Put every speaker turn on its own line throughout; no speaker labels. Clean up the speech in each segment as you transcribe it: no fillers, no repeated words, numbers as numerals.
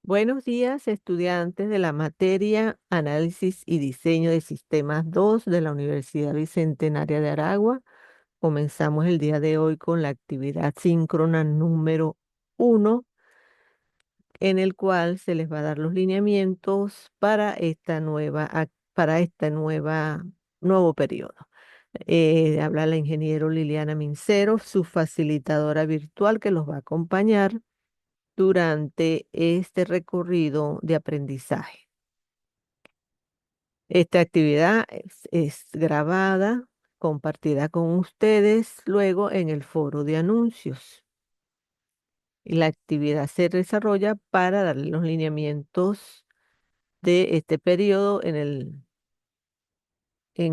Buenos días, estudiantes de la materia Análisis y Diseño de Sistemas 2 de la Universidad Bicentenaria de Aragua. Comenzamos el día de hoy con la actividad síncrona número 1, en el cual se les va a dar los lineamientos para nuevo periodo. Habla la ingeniero Liliana Mincero, su facilitadora virtual que los va a acompañar durante este recorrido de aprendizaje. Esta actividad es grabada, compartida con ustedes luego en el foro de anuncios. Y la actividad se desarrolla para darle los lineamientos de este periodo en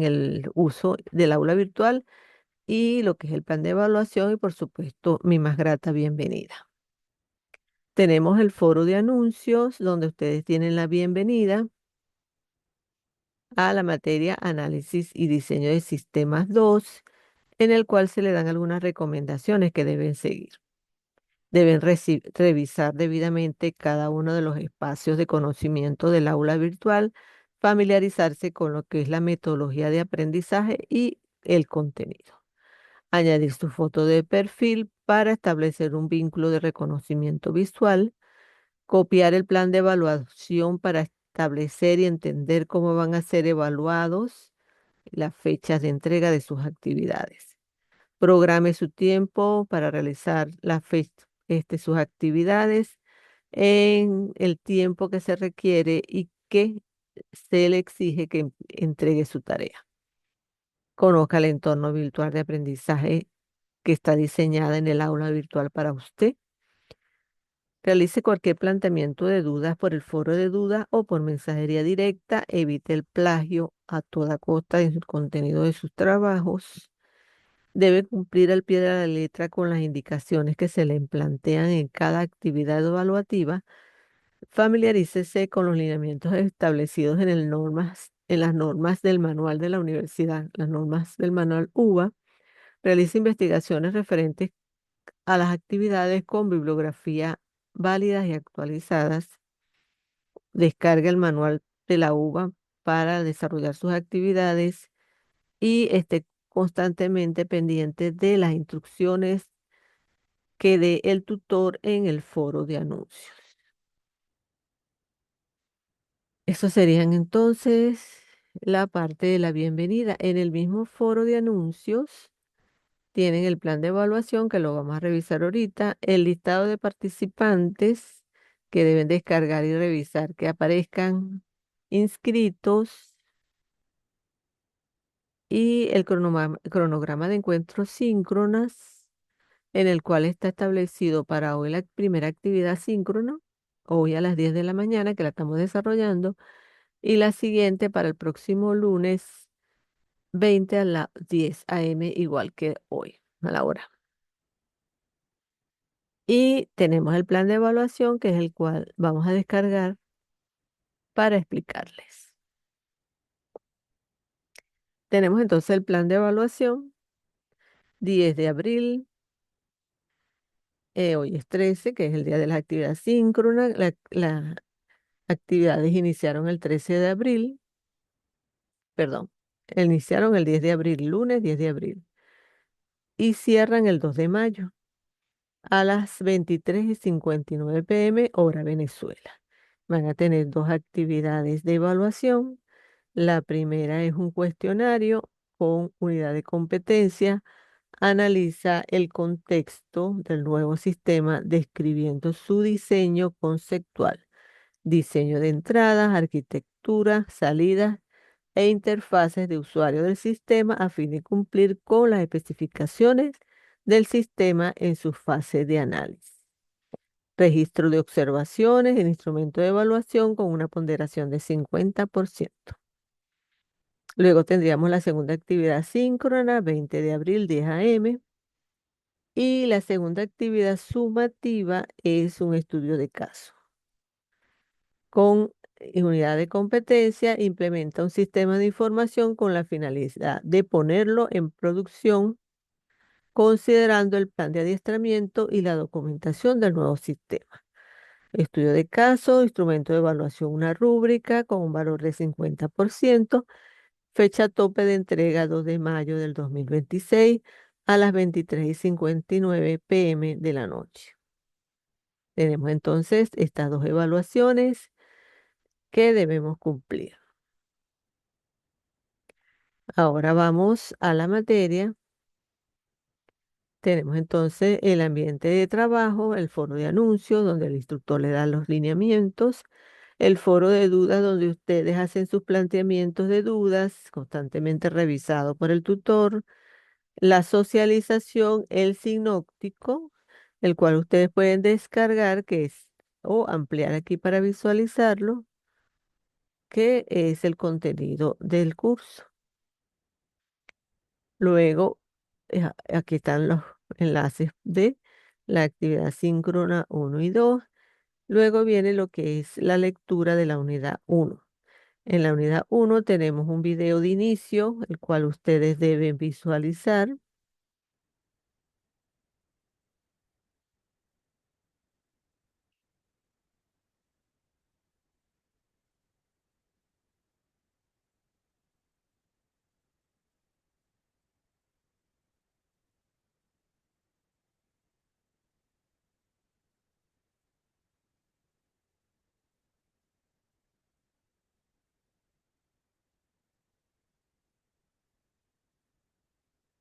el uso del aula virtual y lo que es el plan de evaluación y por supuesto mi más grata bienvenida. Tenemos el foro de anuncios donde ustedes tienen la bienvenida a la materia Análisis y Diseño de Sistemas 2, en el cual se le dan algunas recomendaciones que deben seguir. Deben revisar debidamente cada uno de los espacios de conocimiento del aula virtual, familiarizarse con lo que es la metodología de aprendizaje y el contenido. Añadir su foto de perfil para establecer un vínculo de reconocimiento visual. Copiar el plan de evaluación para establecer y entender cómo van a ser evaluados, las fechas de entrega de sus actividades. Programe su tiempo para realizar sus actividades en el tiempo que se requiere y que se le exige que entregue su tarea. Conozca el entorno virtual de aprendizaje que está diseñada en el aula virtual para usted. Realice cualquier planteamiento de dudas por el foro de dudas o por mensajería directa. Evite el plagio a toda costa en el contenido de sus trabajos. Debe cumplir al pie de la letra con las indicaciones que se le plantean en cada actividad evaluativa. Familiarícese con los lineamientos establecidos en las normas del manual de la universidad, las normas del manual UBA. Realice investigaciones referentes a las actividades con bibliografía válidas y actualizadas. Descarga el manual de la UBA para desarrollar sus actividades y esté constantemente pendiente de las instrucciones que dé el tutor en el foro de anuncios. Eso serían entonces la parte de la bienvenida. En el mismo foro de anuncios tienen el plan de evaluación que lo vamos a revisar ahorita, el listado de participantes que deben descargar y revisar que aparezcan inscritos y el cronograma de encuentros síncronas en el cual está establecido para hoy la primera actividad síncrona, hoy a las 10 de la mañana que la estamos desarrollando, y la siguiente para el próximo lunes 20 a las 10 a.m. igual que hoy, a la hora. Y tenemos el plan de evaluación, que es el cual vamos a descargar para explicarles. Tenemos entonces el plan de evaluación, 10 de abril, hoy es 13, que es el día de las actividades síncronas. Las actividades iniciaron el 13 de abril, perdón, iniciaron el 10 de abril, lunes 10 de abril, y cierran el 2 de mayo a las 23:59 p.m. hora Venezuela. Van a tener dos actividades de evaluación. La primera es un cuestionario con unidad de competencia. Analiza el contexto del nuevo sistema describiendo su diseño conceptual, diseño de entradas, arquitectura, salidas e interfaces de usuario del sistema a fin de cumplir con las especificaciones del sistema en su fase de análisis. Registro de observaciones, el instrumento de evaluación con una ponderación de 50%. Luego tendríamos la segunda actividad síncrona, 20 de abril, 10 a.m. Y la segunda actividad sumativa es un estudio de caso. Con unidad de competencia, implementa un sistema de información con la finalidad de ponerlo en producción, considerando el plan de adiestramiento y la documentación del nuevo sistema. Estudio de caso, instrumento de evaluación, una rúbrica con un valor de 50%, fecha tope de entrega 2 de mayo del 2026 a las 23:59 p.m. de la noche. Tenemos entonces estas dos evaluaciones que debemos cumplir. Ahora vamos a la materia. Tenemos entonces el ambiente de trabajo, el foro de anuncios, donde el instructor le da los lineamientos, el foro de dudas, donde ustedes hacen sus planteamientos de dudas, constantemente revisado por el tutor, la socialización, el sinóptico, el cual ustedes pueden descargar, que es, o ampliar aquí para visualizarlo, que es el contenido del curso. Luego, aquí están los enlaces de la actividad síncrona 1 y 2. Luego viene lo que es la lectura de la unidad 1. En la unidad 1 tenemos un video de inicio, el cual ustedes deben visualizar.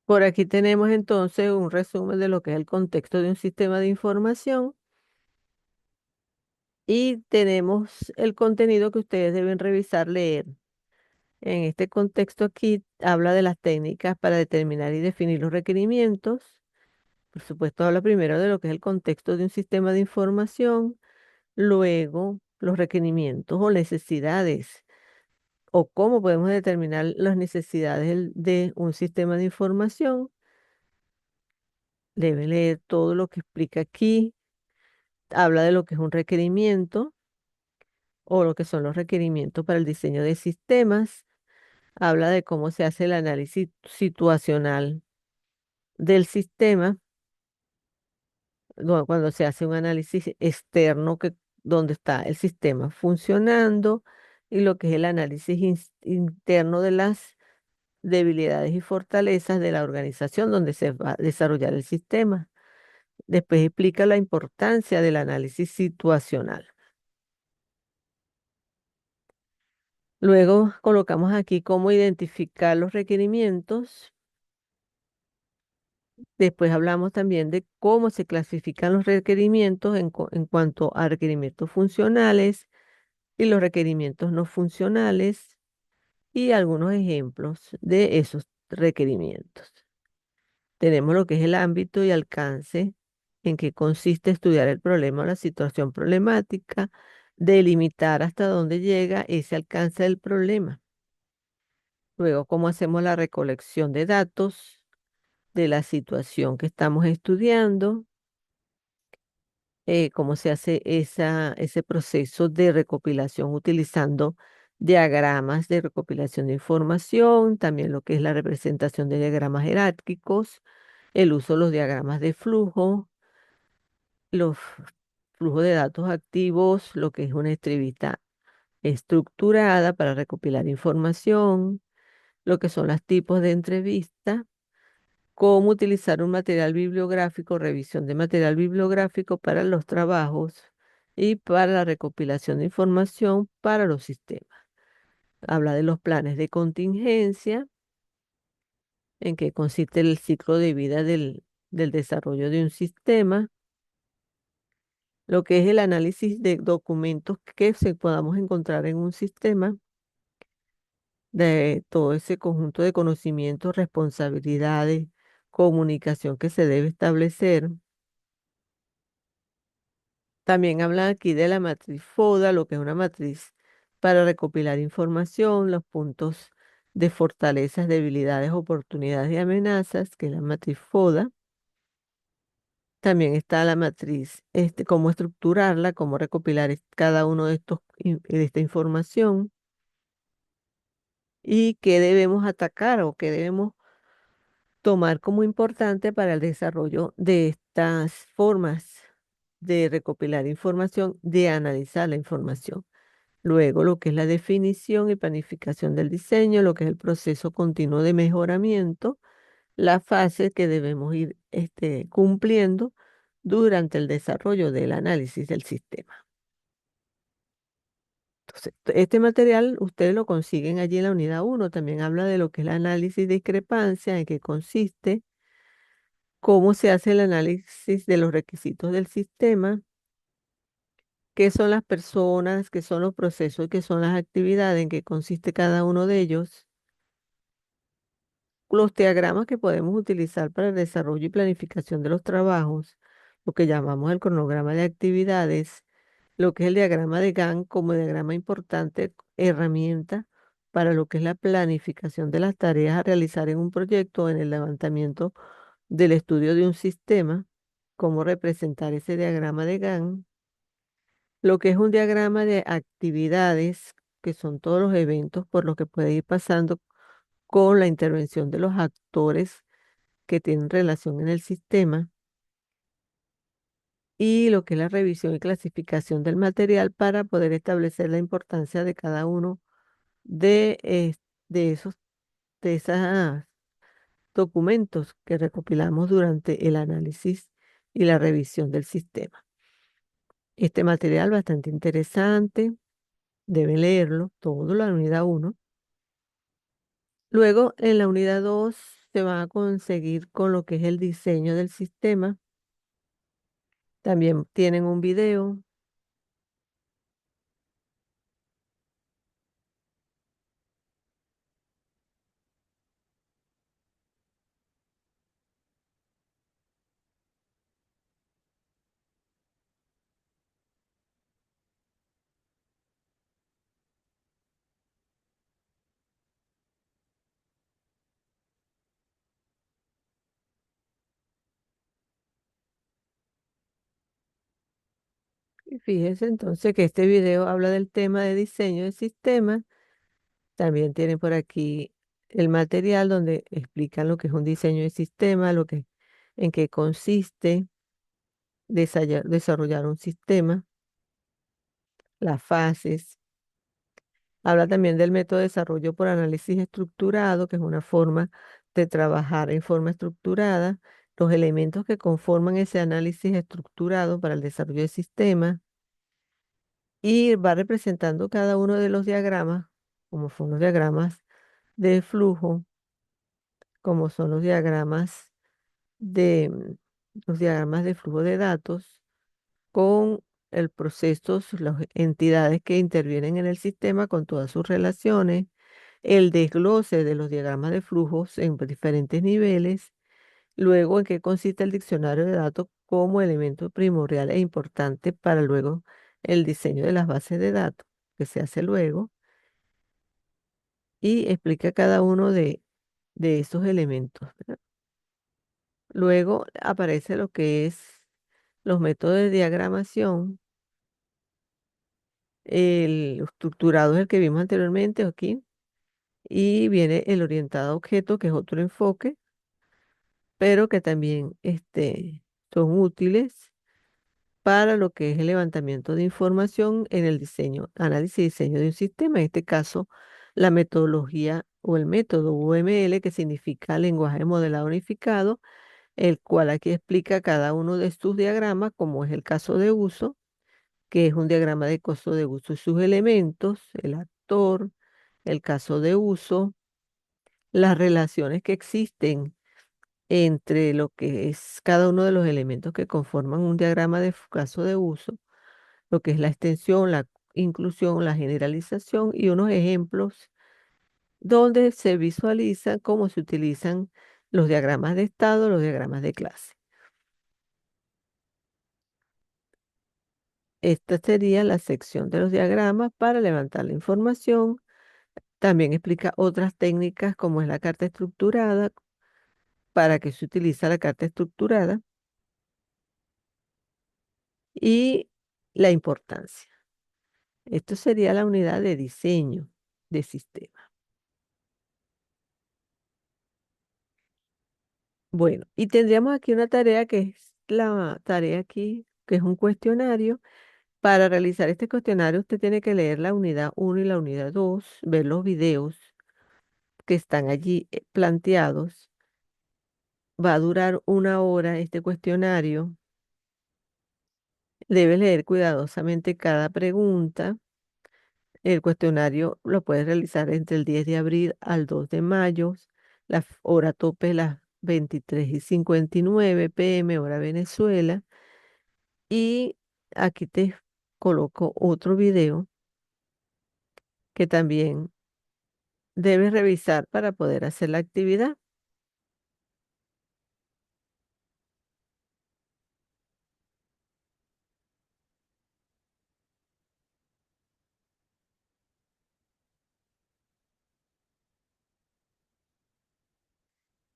Por aquí tenemos entonces un resumen de lo que es el contexto de un sistema de información y tenemos el contenido que ustedes deben revisar, leer. En este contexto aquí habla de las técnicas para determinar y definir los requerimientos. Por supuesto, habla primero de lo que es el contexto de un sistema de información, luego los requerimientos o necesidades o cómo podemos determinar las necesidades de un sistema de información. Debe leer todo lo que explica aquí. Habla de lo que es un requerimiento o lo que son los requerimientos para el diseño de sistemas. Habla de cómo se hace el análisis situacional del sistema, cuando se hace un análisis externo donde está el sistema funcionando y lo que es el análisis interno de las debilidades y fortalezas de la organización donde se va a desarrollar el sistema. Después explica la importancia del análisis situacional. Luego colocamos aquí cómo identificar los requerimientos. Después hablamos también de cómo se clasifican los requerimientos en cuanto a requerimientos funcionales y los requerimientos no funcionales y algunos ejemplos de esos requerimientos. Tenemos lo que es el ámbito y alcance, en que consiste estudiar el problema o la situación problemática, delimitar hasta dónde llega ese alcance del problema. Luego, cómo hacemos la recolección de datos de la situación que estamos estudiando, cómo se hace ese proceso de recopilación utilizando diagramas de recopilación de información, también lo que es la representación de diagramas jerárquicos, el uso de los diagramas de flujo, los flujos de datos activos, lo que es una entrevista estructurada para recopilar información, lo que son los tipos de entrevista, cómo utilizar un material bibliográfico, revisión de material bibliográfico para los trabajos y para la recopilación de información para los sistemas. Habla de los planes de contingencia, en que consiste el ciclo de vida del desarrollo de un sistema, lo que es el análisis de documentos que se podamos encontrar en un sistema, de todo ese conjunto de conocimientos, responsabilidades, comunicación que se debe establecer. También hablan aquí de la matriz FODA, lo que es una matriz para recopilar información, los puntos de fortalezas, debilidades, oportunidades y amenazas, que es la matriz FODA. También está la matriz, cómo estructurarla, cómo recopilar cada uno de de esta información y qué debemos atacar o qué debemos tomar como importante para el desarrollo de estas formas de recopilar información, de analizar la información. Luego, lo que es la definición y planificación del diseño, lo que es el proceso continuo de mejoramiento, la fase que debemos ir cumpliendo durante el desarrollo del análisis del sistema. Entonces, este material ustedes lo consiguen allí en la unidad uno. También habla de lo que es el análisis de discrepancia, en qué consiste, cómo se hace el análisis de los requisitos del sistema, qué son las personas, qué son los procesos, qué son las actividades, en qué consiste cada uno de ellos, los diagramas que podemos utilizar para el desarrollo y planificación de los trabajos, lo que llamamos el cronograma de actividades, lo que es el diagrama de Gantt como diagrama importante, herramienta para lo que es la planificación de las tareas a realizar en un proyecto, en el levantamiento del estudio de un sistema, cómo representar ese diagrama de Gantt, lo que es un diagrama de actividades, que son todos los eventos por los que puede ir pasando con la intervención de los actores que tienen relación en el sistema, y lo que es la revisión y clasificación del material para poder establecer la importancia de cada uno de, de esos de esas documentos que recopilamos durante el análisis y la revisión del sistema. Este material bastante interesante, deben leerlo todo la unidad uno. Luego, en la unidad 2 se van a conseguir con lo que es el diseño del sistema. También tienen un video. Y fíjense entonces que este video habla del tema de diseño de sistemas. También tienen por aquí el material donde explican lo que es un diseño de sistema, en qué consiste desarrollar un sistema, las fases. Habla también del método de desarrollo por análisis estructurado, que es una forma de trabajar en forma estructurada, los elementos que conforman ese análisis estructurado para el desarrollo de sistemas, y va representando cada uno de los diagramas, como son los diagramas de flujo, como son los diagramas de flujo de datos, con el proceso, las entidades que intervienen en el sistema con todas sus relaciones, el desglose de los diagramas de flujos en diferentes niveles, luego en qué consiste el diccionario de datos como elemento primordial e importante para luego el diseño de las bases de datos que se hace luego, y explica cada uno de esos elementos, ¿verdad? Luego aparece lo que es los métodos de diagramación. El estructurado es el que vimos anteriormente aquí. Y viene el orientado a objeto, que es otro enfoque, pero que también son útiles para lo que es el levantamiento de información en el diseño, análisis y diseño de un sistema. En este caso, la metodología o el método UML, que significa lenguaje modelado unificado, el cual aquí explica cada uno de sus diagramas, como es el caso de uso, que es un diagrama de costo de uso y sus elementos, el actor, el caso de uso, las relaciones que existen entre lo que es cada uno de los elementos que conforman un diagrama de caso de uso, lo que es la extensión, la inclusión, la generalización, y unos ejemplos donde se visualiza cómo se utilizan los diagramas de estado, los diagramas de clase. Esta sería la sección de los diagramas para levantar la información. También explica otras técnicas como es la carta estructurada, para que se utiliza la carta estructurada, y la importancia. Esto sería la unidad de diseño de sistema. Bueno, y tendríamos aquí una tarea que es la tarea aquí que es un cuestionario. Para realizar este cuestionario, usted tiene que leer la unidad uno y la unidad 2, ver los videos que están allí planteados. Va a durar 1 hora este cuestionario. Debe leer cuidadosamente cada pregunta. El cuestionario lo puedes realizar entre el 10 de abril al 2 de mayo. La hora tope es las 23:59 p.m. hora Venezuela. Y aquí te coloco otro video que también debes revisar para poder hacer la actividad.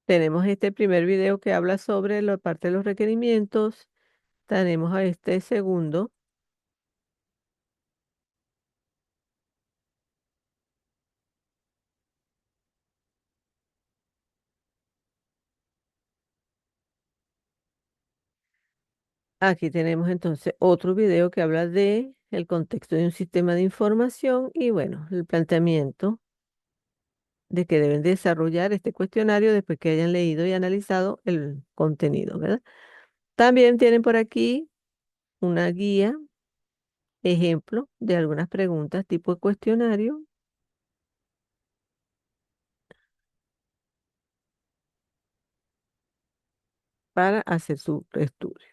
Tenemos este primer video que habla sobre la parte de los requerimientos. Tenemos a este segundo. Aquí tenemos entonces otro video que habla de el contexto de un sistema de información y bueno, el planteamiento de que deben desarrollar este cuestionario después que hayan leído y analizado el contenido, ¿verdad? También tienen por aquí una guía, ejemplo de algunas preguntas tipo de cuestionario para hacer su estudio.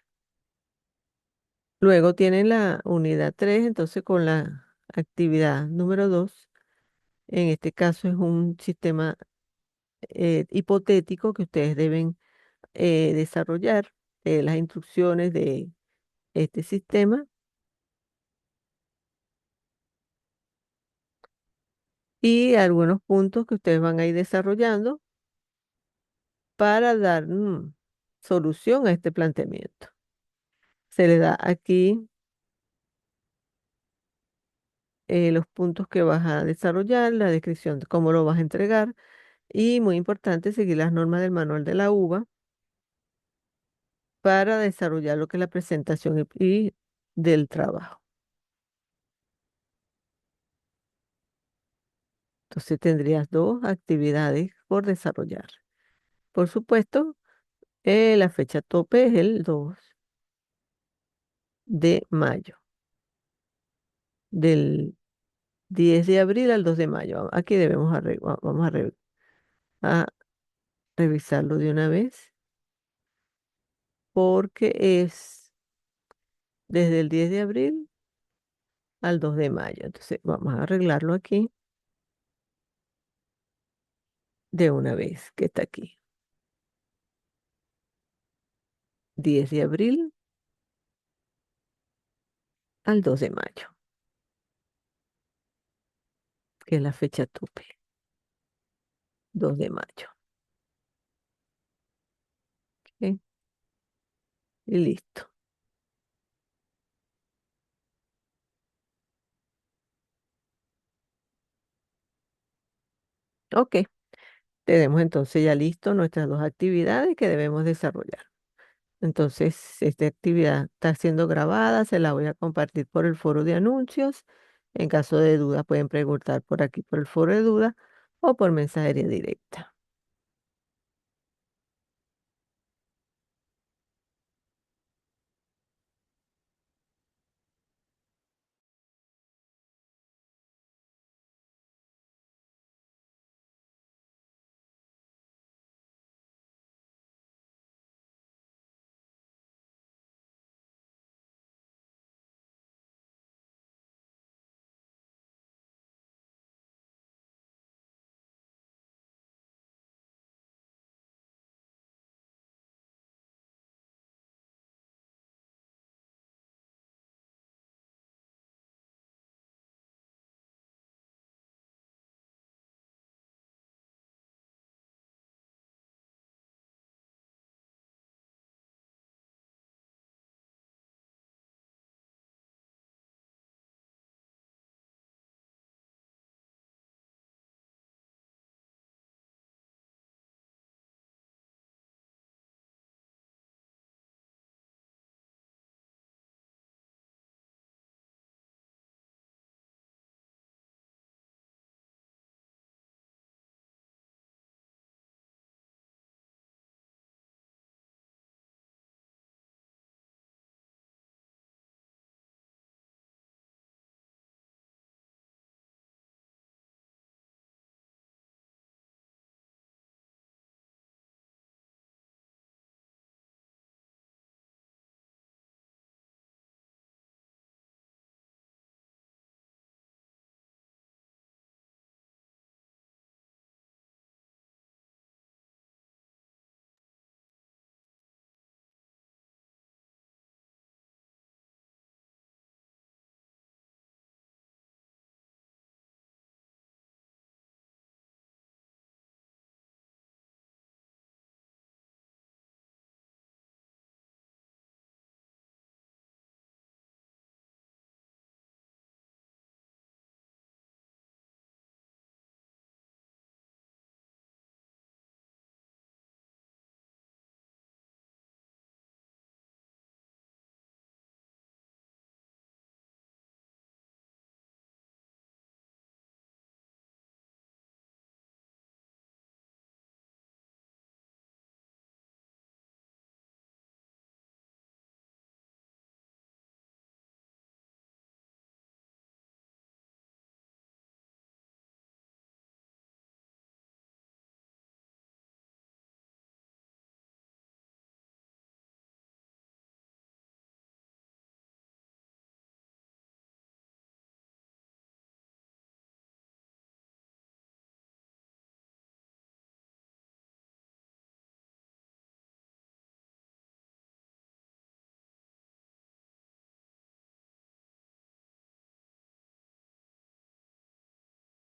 Luego tienen la unidad 3, entonces con la actividad número 2. En este caso es un sistema hipotético que ustedes deben desarrollar las instrucciones de este sistema y algunos puntos que ustedes van a ir desarrollando para dar solución a este planteamiento. Se le da aquí los puntos que vas a desarrollar, la descripción de cómo lo vas a entregar y muy importante seguir las normas del manual de la UBA para desarrollar lo que es la presentación y del trabajo. Entonces tendrías dos actividades por desarrollar. Por supuesto, la fecha tope es el 2 de mayo, del 10 de abril al 2 de mayo. Aquí debemos vamos a revisarlo de una vez porque es desde el 10 de abril al 2 de mayo. Entonces vamos a arreglarlo aquí de una vez que está aquí. 10 de abril al 2 de mayo, que es la fecha tope, 2 de mayo. ¿Ok? Y listo. Ok, tenemos entonces ya listo nuestras dos actividades que debemos desarrollar. Entonces, esta actividad está siendo grabada, se la voy a compartir por el foro de anuncios. En caso de duda, pueden preguntar por aquí por el foro de duda o por mensajería directa.